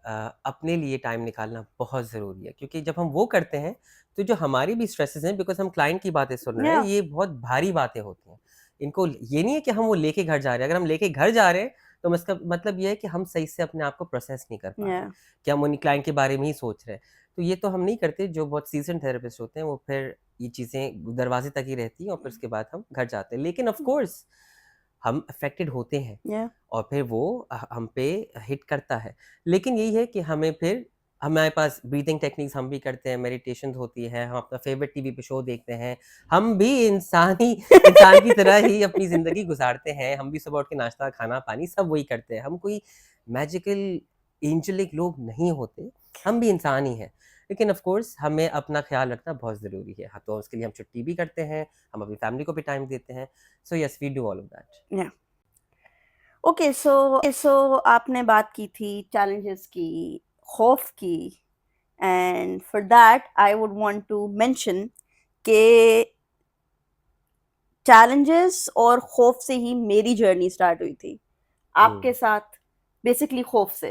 अपने लिए टाइम निकालना बहुत ज़रूरी है, क्योंकि जब हम वो करते हैं तो जो हमारी भी स्ट्रेसेस हैं, बिकॉज़ हम क्लाइंट की बातें सुन रहे हैं, या ये बहुत भारी बातें होती हैं। इनको ये नहीं है कि हम वो लेके घर जा रहे हैं, अगर हम लेके घर जा रहे हैं तो इसका मतलब ये है कि हम सही से अपने आप को प्रोसेस नहीं कर पा रहे, या कि हम उन्हीं क्लाइंट के बारे में ही सोच रहे हैं। तो ये तो हम नहीं करते, जो बहुत सीज़न्ड थेरेपिस्ट होते हैं वो फिर ये चीज़ें दरवाजे तक ही रहती हैं और फिर उसके बाद हम घर जाते हैं। लेकिन ऑफ़ कोर्स हम अफ़ेक्टेड होते हैं या और फिर वो हम पे हिट करता है। लेकिन यही है कि हमें फिर हमारे पास ब्रीथिंग टेक्निक्स हम भी करते हैं, मेडिटेशंस होती है, हम अपना फ़ेवरेट टीवी पे शो देखते हैं। हम भी इंसान की तरह ही अपनी ज़िंदगी गुज़ारते हैं। हम भी सुबह उठ के नाश्ता, खाना-पानी सब वही करते हैं। हम कोई मैजिकल एंजेलिक लोग नहीं होते, हम भी इंसान ही हैं। लेकिन ऑफ़ कोर्स हमें अपना ख़्याल रखना बहुत ज़रूरी है। हाँ, तो उसके लिए हम छुट्टी भी करते हैं, हम अपनी फैमिली को भी टाइम देते हैं। So yes, we do all of that. या ओके, सो आपने बात की थी चैलेंजेस की, खौफ की, and for that I would want to mention कि चैलेंजेस और खौफ से ही मेरी जर्नी स्टार्ट हुई थी, आपके हुँ। साथ बेसिकली खौफ से,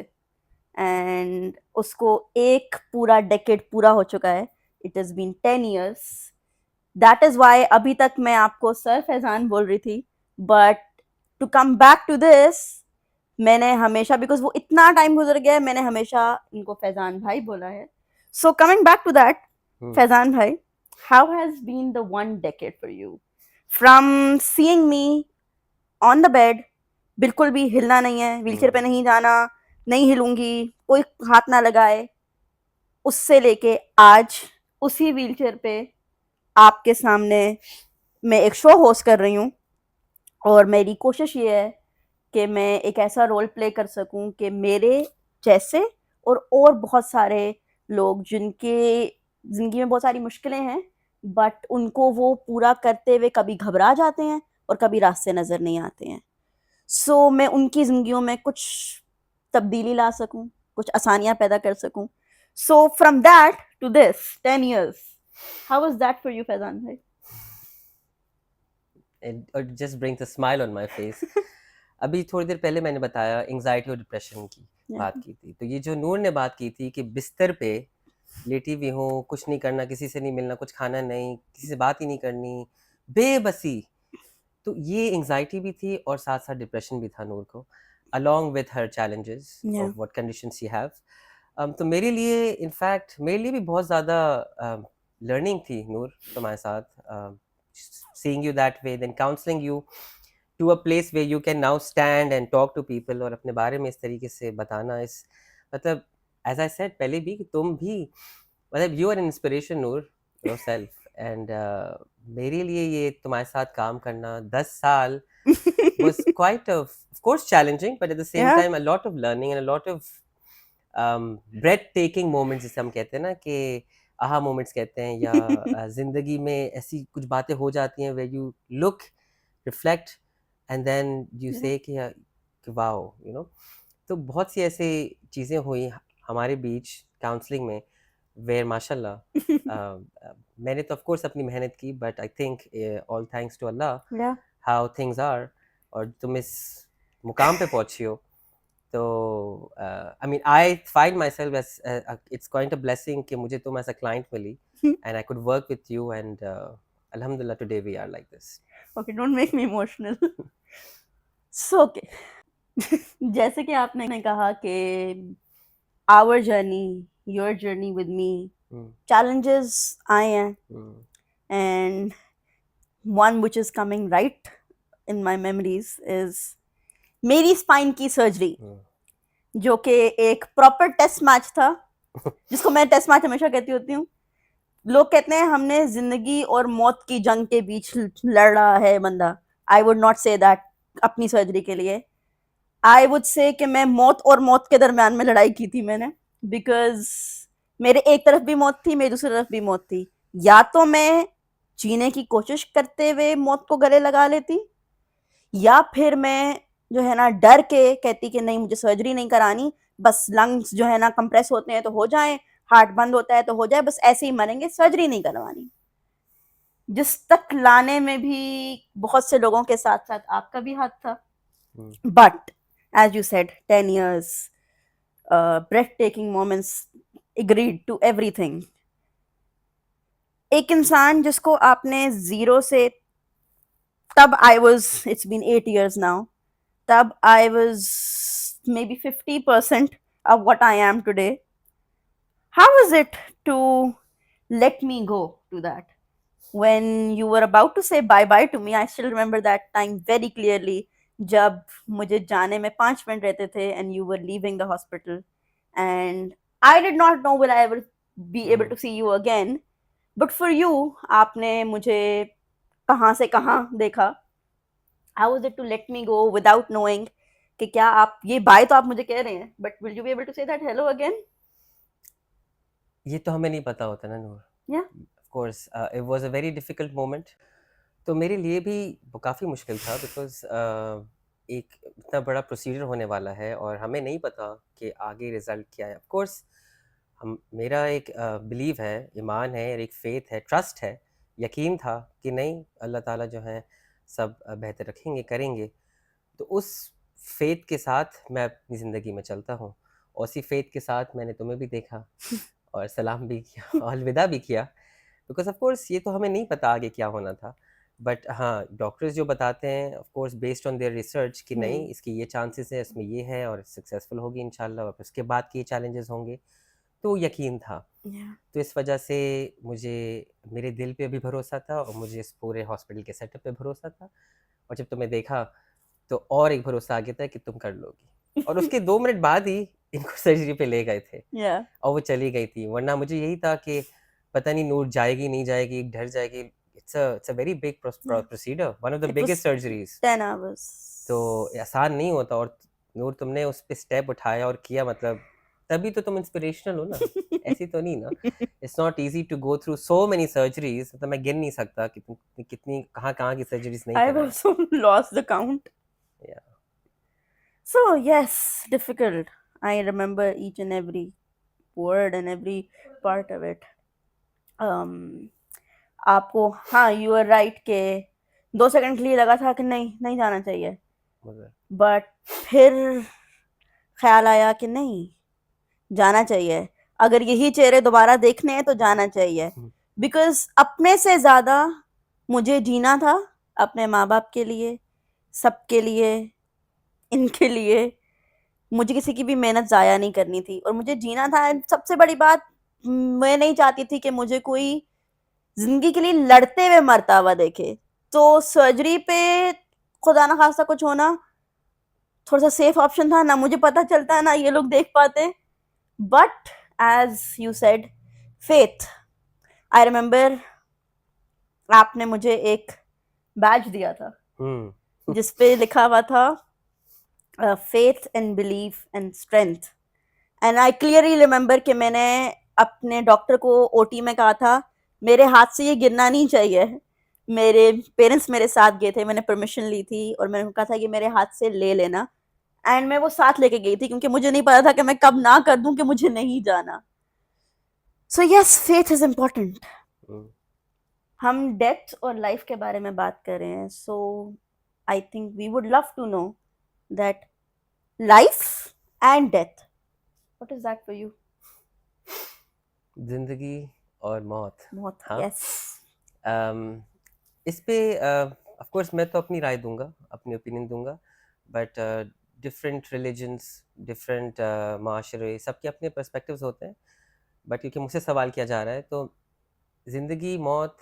एंड उसको एक पूरा डेकेड पूरा हो चुका है। It has been 10 years, that is why अभी तक मैं आपको सर फैज़ान बोल रही थी, but to come back to this, मैंने हमेशा, बिकॉज वो इतना टाइम गुजर गया है, मैंने हमेशा इनको फैज़ान भाई बोला है। So coming back to that, hmm. Faizan भाई, how has been the one decade for you from seeing me on the bed, बिल्कुल भी हिलना नहीं है, व्हीलचेयर पे हुँ। नहीं जाना, नहीं हिलूंगी, कोई हाथ ना लगाए, उससे लेके आज उसी व्हीलचेयर पे आपके सामने मैं एक शो होस्ट कर रही हूँ, और मेरी कोशिश ये है कि मैं एक ऐसा रोल प्ले कर सकूं कि मेरे जैसे और बहुत सारे लोग जिनके ज़िंदगी में बहुत सारी मुश्किलें हैं, बट उनको वो पूरा करते हुए कभी घबरा जाते हैं और कभी रास्ते नज़र नहीं आते हैं। सो मैं उनकी ज़िंदगियों में कुछ तब्दीली ला सकूं, कुछ आसानियाँ पैदा कर सकूं। So from that to this 10 years, how was that for you Faizan भाई? It just brings a smile on my face. अभी थोड़ी देर पहले मैंने बताया एंग्जाइटी और डिप्रेशन की Yeah. बात की थी, तो ये जो नूर ने बात की थी कि बिस्तर पे लेटी हुई हूँ, कुछ नहीं करना, किसी से नहीं मिलना, कुछ खाना नहीं, किसी से बात ही नहीं करनी, बेबसी, तो ये एंग्जाइटी भी थी और साथ साथ डिप्रेशन भी था नूर को, along with her challenges Yeah. Of what conditions she have. तो मेरे लिए इनफैक्ट मेरे लिए भी बहुत ज़्यादा लर्निंग थी नूर तुम्हारे साथ, seeing you that way, then counseling you to a place where you can now stand and talk to people और अपने बारे में इस तरीके से बताना, इस मतलब as I said पहले भी कि तुम भी मतलब you are an inspiration Noor yourself, and मेरे लिए ये तुम्हारे साथ काम करना 10 साल was quite of course challenging, but at the same Yeah. time a lot of learning and a lot of breathtaking moments, जिसे हम कहते हैं ना कि आहा मोमेंट्स कहते हैं, या ज़िंदगी में ऐसी कुछ बातें हो जाती हैं where you look, reflect and then you Yeah. say कि वाओ, यू नो। तो बहुत सी ऐसी चीज़ें हुई हमारे बीच काउंसलिंग में where माशाल्लाह मैंने तो ऑफ कोर्स अपनी मेहनत की, but I think all thanks to Allah Yeah. How things are, और तुम इस मुकाम पे पहुंची हो। तो I mean I find myself as it's quite a blessing कि मुझे तुम एज अ क्लाइंट मिली and I could work with you, and अल्हम्दुलिल्लाह today we are like this. Okay, don't make me emotional. So, okay. जैसे कि आपने कहा कि our journey, your journey with me, challenges आए हैं, and one which is coming right in my memories is मेरी spine की सर्जरी, जो कि एक प्रॉपर टेस्ट मैच था, जिसको मैं टेस्ट मैच हमेशा कहती होती हूँ। लोग कहते हैं हमने जिंदगी और मौत की जंग के बीच लड़ रहा है बंदा। I would not say that अपनी सर्जरी के लिए. आई वुड से कि मैं मौत और मौत के दरमियान में लड़ाई की थी मैंने, बिकॉज मेरे एक तरफ भी मौत थी, मेरी दूसरी तरफ भी मौत थी. या तो मैं जीने की कोशिश करते हुए मौत को गले लगा लेती, या फिर मैं जो है ना डर के कहती कि नहीं मुझे सर्जरी नहीं करानी, बस लंग्स जो है ना कंप्रेस होते हैं तो हो जाएं, हार्ट बंद होता है तो हो जाए, बस ऐसे ही मरेंगे, सर्जरी नहीं करवानी. जिस तक लाने में भी बहुत से लोगों के साथ साथ आपका भी हाथ था. हम्म, But as you said, 10 years, breathtaking moments, agreed to everything. एक इंसान जिसको आपने जीरो से, तब I was, it's been 8 years now, तब I was maybe 50% of what I am today. How was it to let me go to that? When you were about to say bye bye to me, I still remember that time very clearly. जब मुझे जाने में 5 minute रहते थे and you were leaving the hospital, and I did not know will I ever be able to see you again. But for you, आपने मुझे कहाँ से कहाँ देखा. How was it to let me go without knowing कि क्या आप ये बाय तो आप मुझे कह रहे हैं, but will you be able to say that hello again? ये तो हमें नहीं पता होता ना नूर. Yeah. Of course, it was a very difficult moment. तो मेरे लिए भी वो काफ़ी मुश्किल था, बिकॉज एक इतना बड़ा प्रोसीजर होने वाला है और हमें नहीं पता कि आगे रिजल्ट क्या है. ऑफ कोर्स हम, मेरा एक बिलीव है, ईमान है और एक फेथ है, ट्रस्ट है, यकीन था कि नहीं अल्लाह ताला जो है सब बेहतर रखेंगे, करेंगे. तो उस फेथ के साथ मैं अपनी ज़िंदगी में चलता हूँ, और उसी फेथ के साथ मैंने तुम्हें भी देखा और सलाम भी किया और अलविदा भी किया. बिकॉज ऑफ कोर्स ये तो हमें नहीं पता आगे क्या होना था. बट हाँ, डॉक्टर्स जो बताते हैं of course based on their research कि नहीं इसके ये चांसेस है, इसमें ये है और सक्सेसफुल होगी इंशाल्लाह, और फिर उसके बाद के ये चैलेंजेस होंगे, तो यकीन था. Yeah. तो इस वजह से मुझे मेरे दिल पे भी भरोसा था और मुझे इस पूरे हॉस्पिटल के सेटअप पे भरोसा था. और जब तुम्हें देखा तो और एक भरोसा आ गया था कि तुम कर लोगी. और उसके 2 मिनट बाद ही इनको सर्जरी पे ले गए थे Yeah. और वो चली गई थी. वरना मुझे यही था कि पता नहीं नूर जाएगी नहीं जाएगी, डर जाएगी. It's a very big procedure, one of the It was biggest surgeries. 10 hours. तो आसान नहीं होता. और नूर तुमने उस पे स्टेप उठाया और किया, मतलब तभी तो तुम इंस्पिरेशनल हो ना. ऐसी तो नहीं ना. It's not easy to go through so many surgeries. मतलब मैं गिन नहीं सकता कि तुम कितनी कहाँ कहाँ की सर्जरीज नहीं I've कराई. also lost the count. Yeah. So, yes, difficult. I remember each and every word and every part of it. आपको, हाँ, you are right के 2 सेकंड के लिए लगा था कि नहीं नहीं जाना चाहिए, मगर बट फिर ख्याल आया कि नहीं जाना चाहिए. अगर यही चेहरे दोबारा देखने हैं तो जाना चाहिए, बिकॉज अपने से ज़्यादा मुझे जीना था, अपने माँ बाप के लिए, सबके लिए, इनके लिए. मुझे किसी की भी मेहनत ज़ाया नहीं करनी थी और मुझे जीना था. And सबसे बड़ी बात, मैं नहीं चाहती थी कि मुझे कोई ज़िंदगी के लिए लड़ते हुए मरता हुआ देखे. तो सर्जरी पे खुदा ना खास्ता कुछ होना थोड़ा सा सेफ ऑप्शन था, ना मुझे पता चलता ना ये लोग देख पाते. But as you said, faith. I remember आपने मुझे एक बैज दिया था जिस पे लिखा हुआ था faith and belief and strength. And I clearly remember कि मैंने अपने डॉक्टर को ओटी में कहा था मेरे हाथ से ये गिरना नहीं चाहिए. मेरे पेरेंट्स मेरे साथ गए थे, मैंने परमिशन ली थी और मैंने कहा था कि मेरे हाथ से ले लेना. एंड मैं वो साथ लेके गई थी क्योंकि मुझे नहीं पता था कि मैं कब ना कर दूं कि मुझे नहीं जाना. So yes, faith is important. हम डेथ और लाइफ के बारे में बात कर रहे हैं, so I think we would love to know that life and death, what is that for you? जिंदगी और मौत. हाँ. Yes. इस पे ऑफ कोर्स मैं तो अपनी राय दूंगा, अपनी ओपिनियन दूंगा, बट डिफरेंट रिलीजन्स, डिफरेंट माशरे, सबके अपने पर्सपेक्टिव्स होते हैं. बट क्योंकि मुझसे सवाल किया जा रहा है तो ज़िंदगी, मौत,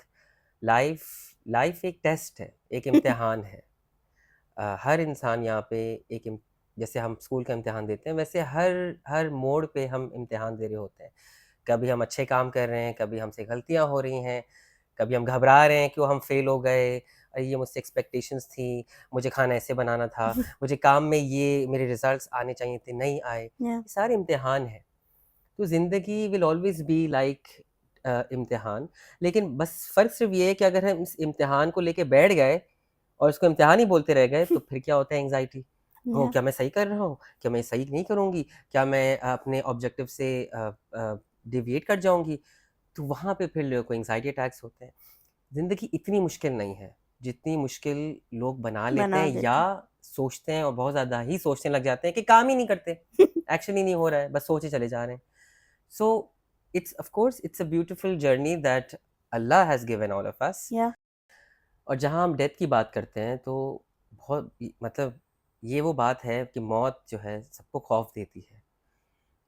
लाइफ एक टेस्ट है, एक इम्तिहान है. हर इंसान यहाँ पे जैसे हम स्कूल का इम्तिहान देते हैं, वैसे हर मोड़ पे हम इम्तिहान दे रहे होते हैं. कभी हम अच्छे काम कर रहे हैं, कभी हमसे गलतियाँ हो रही हैं, कभी हम घबरा रहे हैं कि वो हम फेल हो गए, अरे ये मुझसे एक्सपेक्टेशंस थी, मुझे खाना ऐसे बनाना था, मुझे काम में ये मेरे रिजल्ट्स आने चाहिए थे, नहीं आए, Yeah. ये सारे इम्तिहान हैं। तो ज़िंदगी विल ऑलवेज बी लाइक इम्तिहान, लेकिन बस फ़र्क सिर्फ ये है कि अगर हम इस इम्तिहान को लेके बैठ गए और इसको इम्तिहान ही बोलते रह गए, तो फिर क्या होता है एंग्जाइटी। हो Yeah. क्या मैं सही कर रहा हूँ, क्या मैं सही नहीं करूँगी, क्या मैं अपने ऑब्जेक्टिव से डिविएट कर जाऊँगी, तो वहाँ पे फिर लोगों को एंग्जाइटी अटैक्स होते हैं। ज़िंदगी इतनी मुश्किल नहीं है जितनी मुश्किल लोग बना लेते बना हैं, देते या हैं। सोचते हैं और बहुत ज़्यादा ही सोचने लग जाते हैं कि काम ही नहीं करते, एक्शन ही नहीं हो रहा है, बस सोचे चले जा रहे हैं। So it's of course it's a beautiful journey that Allah has given all of us. Yeah. और जहाँ हम डेथ की बात करते हैं तो बहुत मतलब ये वो बात है कि मौत जो है सबको खौफ देती है।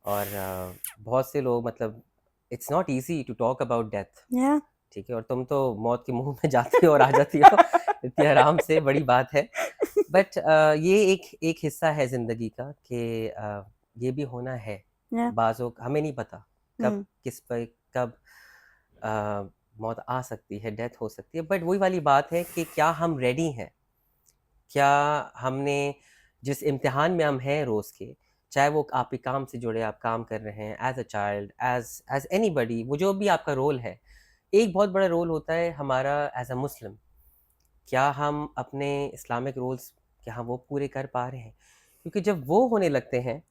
और बहुत से लोग मतलब it's not easy to talk about death, Yeah. ठीक है, और तुम तो मौत के मुंह में जाती हो और आ जाती हो इतनी आराम से, बड़ी बात है। बट ये एक हिस्सा है ज़िंदगी का कि ये भी होना है। Yeah. बाज़ों हमें नहीं पता कब हम्म। किस पे कब मौत आ सकती है, डेथ हो सकती है, बट वही वाली बात है कि क्या हम रेडी हैं? क्या हमने जिस इम्तिहान में हम हैं रोज़ के, चाहे वो आपके काम से जुड़े, आप काम कर रहे हैं as a child, as anybody, वो जो भी आपका रोल है, एक बहुत बड़ा रोल होता है हमारा एज़ अ मुस्लिम। क्या हम अपने इस्लामिक रूल्स क्या हम वो पूरे कर पा रहे हैं? क्योंकि जब वो होने लगते हैं,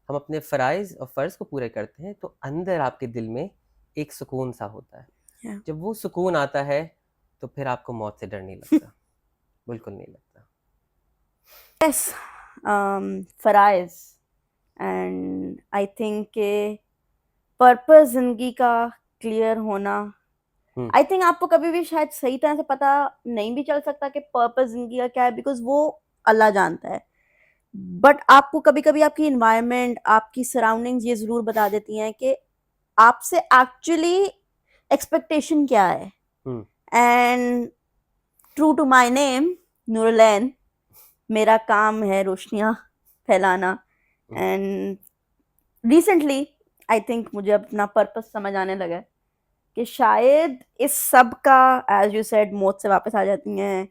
हम अपने फ़राइज़ और फ़र्ज़ को पूरे करते हैं, तो अंदर आपके दिल में एक सुकून सा होता है। Yeah. जब वो सुकून आता है, तो फिर आपको मौत से डर नहीं लगता, बिल्कुल नहीं लगता। Yes. फ़राइज़ एंड आई थिंक कि पर्पस ज़िंदगी का क्लियर होना, आई थिंक आपको कभी भी शायद सही तरह से पता नहीं भी चल सकता कि पर्पस ज़िंदगी का क्या है, बिकॉज़ वो अल्लाह जानता है। बट आपको कभी-कभी आपकी एनवायरनमेंट, आपकी सराउंडिंग्स ये ज़रूर बता देती हैं कि आपसे एक्चुअली एक्सपेक्टेशन क्या है। Hmm, and true to my name Noorlain, मेरा काम है रोशनियाँ फैलाना। एंड रिसेंटली आई थिंक मुझे अपना पर्पस समझ आने लगा है कि शायद इस सब का, एज यू सेड, मौत से वापस आ जाती हैं,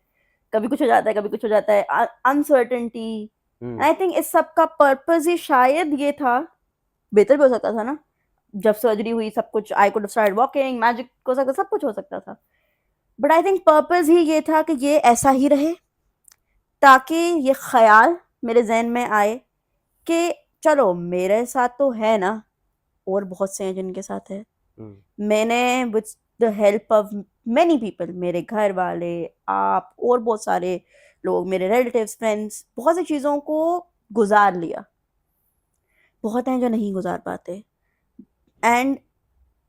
कभी कुछ हो जाता है, कभी कुछ हो जाता है, अनसर्टेनिटी। आई थिंक इस सब का पर्पस ही शायद ये था, बेहतर भी हो सकता था ना, जब सर्जरी हुई सब कुछ, I could start walking, magic हो सकता, सब कुछ हो सकता था, बट आई थिंक पर्पस ही ये था कि ये ऐसा ही रहे, ताकि ये ख्याल मेरे जहन में आए कि चलो मेरे साथ तो है ना, और बहुत से हैं जिनके साथ है। मैंने with the help of many people, मेरे घर वाले, आप और बहुत सारे लोग, मेरे रिलेटिव्स, फ्रेंड्स, बहुत सी चीज़ों को गुजार लिया। बहुत हैं जो नहीं गुजार पाते, एंड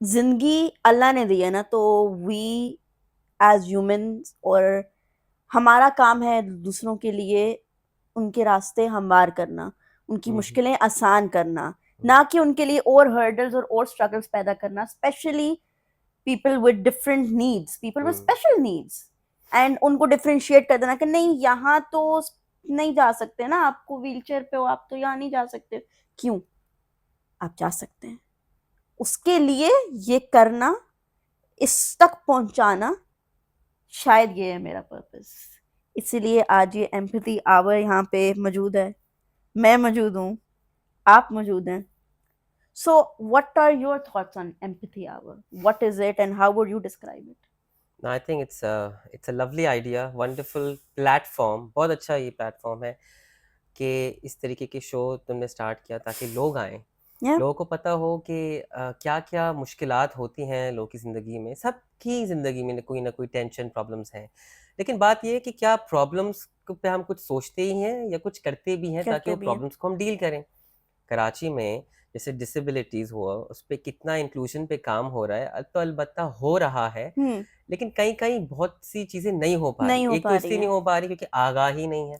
जिंदगी अल्लाह ने दी है ना, तो वी एज ह्यूमंस, और हमारा काम है दूसरों के लिए उनके रास्ते हमवार करना, उनकी मुश्किलें आसान करना, ना कि उनके लिए और हर्डल्स और स्ट्रगल्स पैदा करना, specially people with different needs, people with special needs, and उनको डिफरेंशिएट कर देना कि नहीं यहाँ तो नहीं जा सकते ना, आपको व्हीलचेयर पे हो, आप तो यहाँ नहीं जा सकते। क्यों? आप जा सकते हैं। उसके लिए ये करना, इस तक पहुंचाना, शायद ये है मेरा पर्पस। इसीलिए आज ये एम्पैथी आवर यहाँ पे मौजूद है, मैं मौजूद हूँ, आप मौजूद हैं। So, what are your thoughts on empathy hour? What is it and how would you describe it? No, I think it's a lovely idea, wonderful platform, बहुत अच्छा ये प्लेटफॉर्म है कि इस तरीके के शो तुमने स्टार्ट किया ताकि लोग आएँ, Yeah. लोगों को पता हो कि क्या-क्या मुश्किलात होती हैं लोगों की ज़िंदगी में। सबकी ज़िंदगी में कोई ना कोई टेंशन, प्रॉब्लम्स हैं। लेकिन बात ये है कि क्या प्रॉब्लम्स पे हम कुछ सोचते ही हैं या कुछ करते भी हैं ताकि करते वो भी हैं। प्रॉब्लम्स को हम डील करें। कराची में जैसे डिसेबिलिटीज़ हुआ, उस पे कितना इंक्लूजन पे काम हो रहा है, तो अलबत्ता हो रहा है, लेकिन कहीं-कहीं बहुत सी चीज़ें नहीं हो पा रही। नहीं हो एक तो पा रही इसलिए नहीं हैं। हो पा रही क्योंकि आगाही नहीं है,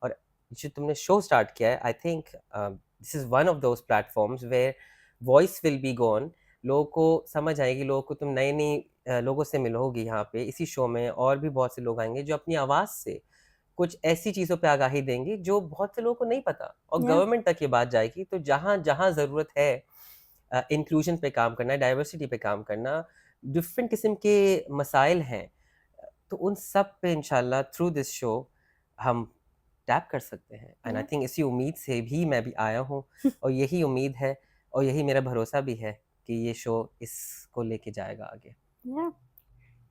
और जो तुमने शो स्टार्ट किया है, I think this is one of those platforms where voice will be gone. लोगों को समझ आएगी, लोगों को तुम नई-नई लोगों से मिलोगी यहाँ पे इसी शो में, और भी बहुत से लोग आएँगे जो अपनी आवाज़ से कुछ ऐसी चीज़ों पे आगाही देंगे जो बहुत से लोगों को नहीं पता, और Yeah. गवर्नमेंट तक ये बात जाएगी। तो जहाँ-जहाँ ज़रूरत है इंक्लूजन पे काम करना, डाइवर्सिटी पे काम करना, डिफरेंट किस्म के मसाइल हैं, तो उन सब पे इंशाल्लाह थ्रू दिस शो हम टैप कर सकते हैं। And I Yeah. थिंक इसी उम्मीद से भी मैं भी आया हूँ और यही उम्मीद है और यही मेरा भरोसा भी है कि ये शो इसको लेके जाएगा आगे। Yeah.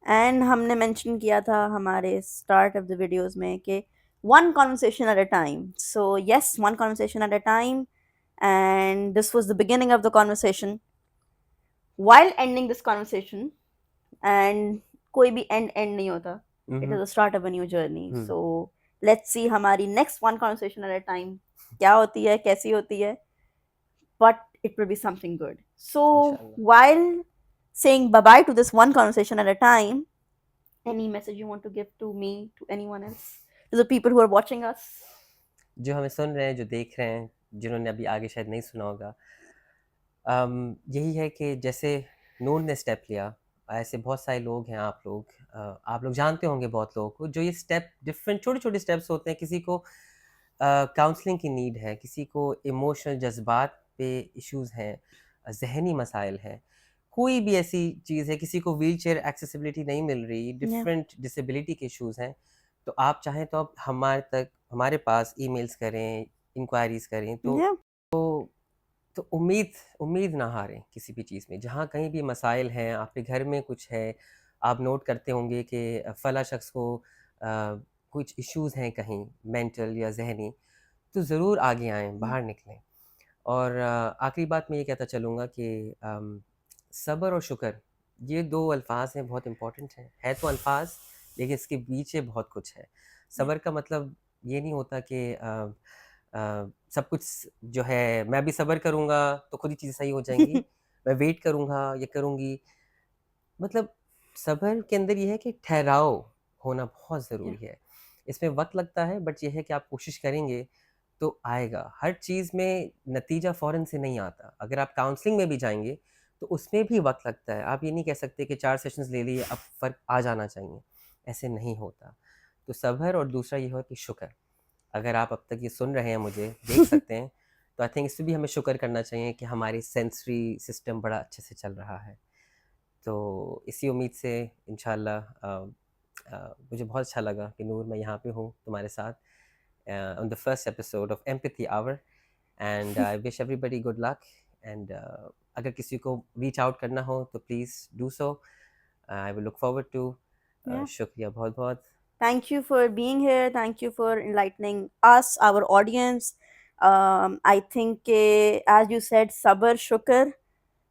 एंड हमने मेंशन किया था हमारे स्टार्ट ऑफ द वीडियोस में कि one conversation at a time. So yes, one conversation at a time, and this was the beginning of the conversation. While ending this conversation, and कोई भी end नहीं होता. It is the start of a new journey. So let's see हमारी next one conversation at a time क्या होती है, कैसी होती है, but it will be something good. So इंशाल्लाह। while saying bye bye to this one conversation at a time, any message you want to give to me, to anyone else, to the people who are watching us? जो हमें सुन रहे हैं, जो देख रहे हैं, जिन्होंने अभी आगे शायद नहीं सुना होगा, यही है कि जैसे नूर ने स्टेप लिया, ऐसे बहुत सारे लोग हैं, आप लोग जानते होंगे बहुत लोगों को जो ये स्टेप डिफरेंट छोटे-छोटे स्टेप्स होते हैं। किसी को काउंसलिंग की नीड है, किसी को इमोशनल जज़्बात पे इश्यूज़ हैं, ज़हनी मसाइल हैं, कोई भी ऐसी चीज़ है, किसी को व्हीलचेयर एक्सेसिबिलिटी नहीं मिल रही, Yeah. डिफरेंट डिसेबिलिटी के इश्यूज़ हैं, तो आप चाहें तो आप हमारे पास ईमेल्स करें, इंक्वायरीज़ करें। Yeah. तो उम्मीद ना हारें किसी भी चीज़ में। जहाँ कहीं भी मसाइल हैं, आपके घर में कुछ है, आप नोट करते होंगे कि फ़लाँ शख़्स को कुछ इश्यूज़ हैं कहीं मेंटल या ज़हनी, तो ज़रूर आगे आएँ, बाहर निकलें। और आखिरी बात मैं ये कहता चलूँगा कि सब्र और शुक्र, ये 2 अल्फ़ाज़ हैं, बहुत इम्पोर्टेंट हैं। है तो अल्फ़ाज़, लेकिन इसके पीछे बहुत कुछ है। सब्र का मतलब ये नहीं होता कि सब कुछ जो है मैं भी सब्र करूँगा तो खुद ही चीज़ें सही हो जाएँगी, मैं वेट करूँगा, ये करूँगी। मतलब सब्र के अंदर ये है कि ठहराव होना बहुत Yeah. ज़रूरी है। इसमें वक़्त लगता है, बट ये है कि आप कोशिश करेंगे तो आएगा। हर चीज़ में नतीजा फ़ौरन से नहीं आता। अगर आप काउंसलिंग में भी जाएँगे तो उसमें भी वक़्त लगता है। आप ये नहीं कह सकते कि 4 सेशंस ले लिए अब फ़र्क आ जाना चाहिए, ऐसे नहीं होता। तो सब्र और दूसरा ये है कि शुक्र। अगर आप अब तक ये सुन रहे हैं मुझे, देख सकते हैं, तो आई थिंक इसमें भी हमें शुक्र करना चाहिए कि हमारी सेंसरी सिस्टम बड़ा अच्छे से चल रहा है। तो इसी उम्मीद से इंशाल्लाह मुझे बहुत अच्छा लगा कि नूर मैं यहाँ पे हूँ तुम्हारे साथ on the first episode of empathy hour and I wish everybody good luck and अगर किसी को रीच आउट करना हो तो please do so. I will look forward to. Yeah. शुक्रिया बहुत-बहुत। Thank you for being here. Thank you for enlightening us, our audience. I think, as you said,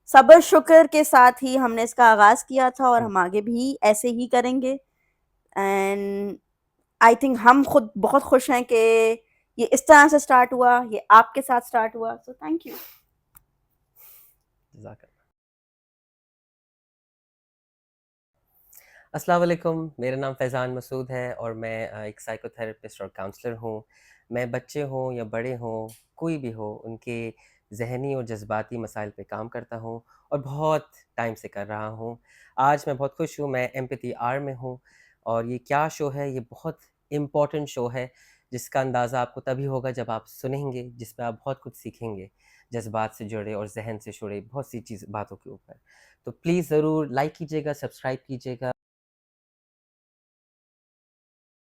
सबर शुक्र के साथ ही हमने इसका आगाज़ किया था और हम आगे भी ऐसे ही करेंगे। एंड आई थिंक हम खुद बहुत खुश हैं कि ये इस तरह से स्टार्ट हुआ, ये आपके साथ स्टार्ट हुआ। So thank you. जज़ाकल्लाह। अस्सलाम वालेकुम, मेरा नाम फैज़ान मसूद है और मैं एक साइकोथेरेपिस्ट और काउंसलर हूँ। मैं बच्चे हों या बड़े हों, कोई भी हो, उनके ज़हनी और जज़्बाती मसाइल पे काम करता हूँ और बहुत टाइम से कर रहा हूँ। आज मैं बहुत खुश हूँ, मैं एम्पैथी आर में हूँ और ये क्या शो है, ये बहुत इम्पोर्टेंट शो है, जिसका अंदाज़ा आपको तभी होगा जब आप सुनेंगे, जिसमें आप बहुत कुछ सीखेंगे, जज़्बात से जुड़े और ज़हन से जुड़े बहुत सी बातों के ऊपर। तो प्लीज़ ज़रूर लाइक कीजिएगा, सब्सक्राइब कीजिएगा।